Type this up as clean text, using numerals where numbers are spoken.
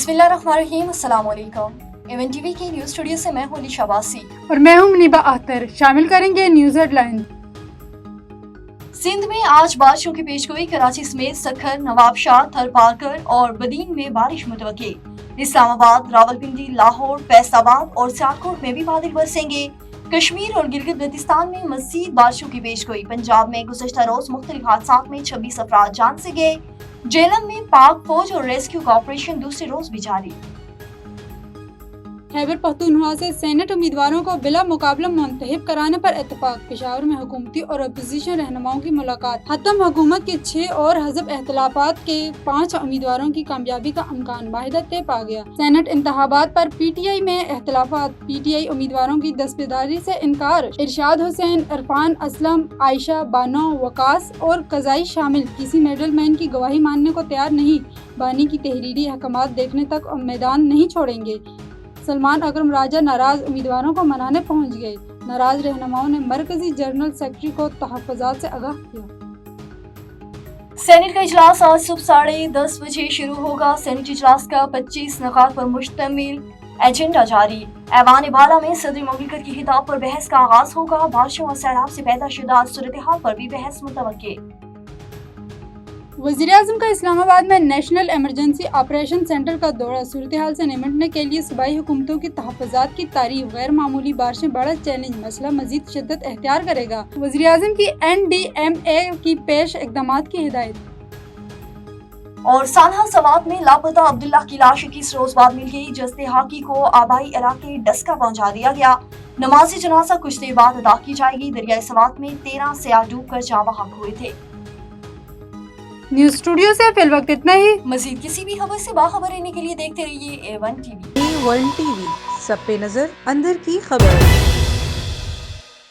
बिस्मिल्लाहिर्रहमानिर्रहीम, अस्सलाम वालेकुम। एवन टीवी के न्यूज स्टूडियो से मैं हूं अली शाबासी और मैं हूं मुनीबा अख्तर। शामिल करेंगे न्यूज हेडलाइन। सिंध में आज बारिशों की पेशगोई। कराची समेत सखर, नवाबशाह, थरपारकर और बदीन में बारिश मुतवक्की। इस्लामाबाद, रावलपिंडी, लाहौर, फैसलाबाद और सियालकोट में भी बादल बरसेंगे। कश्मीर और गिलगित बल्तिस्तान में मजीद बारिशों की पेशगोई। पंजाब में गुज़श्ता रोज मुख्तलिफ हादसात में 26 अफराद जान से गए। जेलम में पाक फौज और रेस्क्यू का ऑपरेशन दूसरे रोज भी जारी। खैबर पख्तूनख्वा से सेनेट उम्मीदवारों को बिला मुकाबला मुंतखब कराने पर इत्तेफाक। पेशावर में हुकूमती और अपोजिशन रहनुमाओं की मुलाकात। हतम हुकूमत के 6 और हज़ब इख्तिलाफात के 5 उम्मीदवारों की कामयाबी का इम्कान। माहिदा तय पा गया। सेनेट इंतखाबात पर PTI में इख्तिलाफात। PTI उम्मीदवारों की दस्तबरदारी से इनकार। इरशाद हुसैन, इरफान असलम, आयशा बानो, वकास और कज़ाई शामिल किसी मिडल मैन की गवाही मानने को तैयार नहीं। बानी की तहरीरी अहकामात देखने तक मैदान नहीं छोड़ेंगे। सलमान अकरम राजा नाराज उम्मीदवारों को मनाने पहुंच गए। नाराज रहनुमाओं ने मरकजी जनरल सेक्रेटरी को तहफ़्फ़ुज़ात से आगाह किया। सेनेट का इजलास आज सुबह 10:30 बजे शुरू होगा। सेनेट इजलास का 25 नुकात पर मुश्तमिल एजेंडा जारी। ऐवान बाला में सदर मुमलिकत की खिताब पर बहस का आगाज होगा। बारिशों और सैलाब से पैदा शुदा सूरत हाल पर भी बहस मुतवक्के। वज़ीर-ए-आज़म का इस्लामाबाद में नेशनल इमरजेंसी ऑपरेशन सेंटर का दौरा। सूरत हाल से निपटने के लिए सूबाई हुकूमतों की तहफ़्फ़ुज़ात की तारीफ। गैर मामूली बारिशें बड़ा चैलेंज, मसला मज़ीद शिद्दत एख्तियार करेगा। वज़ीर-ए-आज़म की NDMA की पेश इक़दामात की हिदायत। और सानहा सवात में लापता अब्दुल्ला की लाश 21 रोज बाद मिल गई। जस्ते हाकी को आबाई इलाके डस्का पहुंचा दिया गया। नमाज़ी जनाजा कुछ देर बाद अदा की जाएगी। दरियाए सवात में 13 सयाह डूब कर जाँ बहक हुए थे। न्यूज स्टूडियो से फिल वक्त इतना ही। मजीद किसी भी खबर से बाखबर रहने के लिए देखते रहिए A1 TV। A1 TV, सब पे नजर, अंदर की खबर।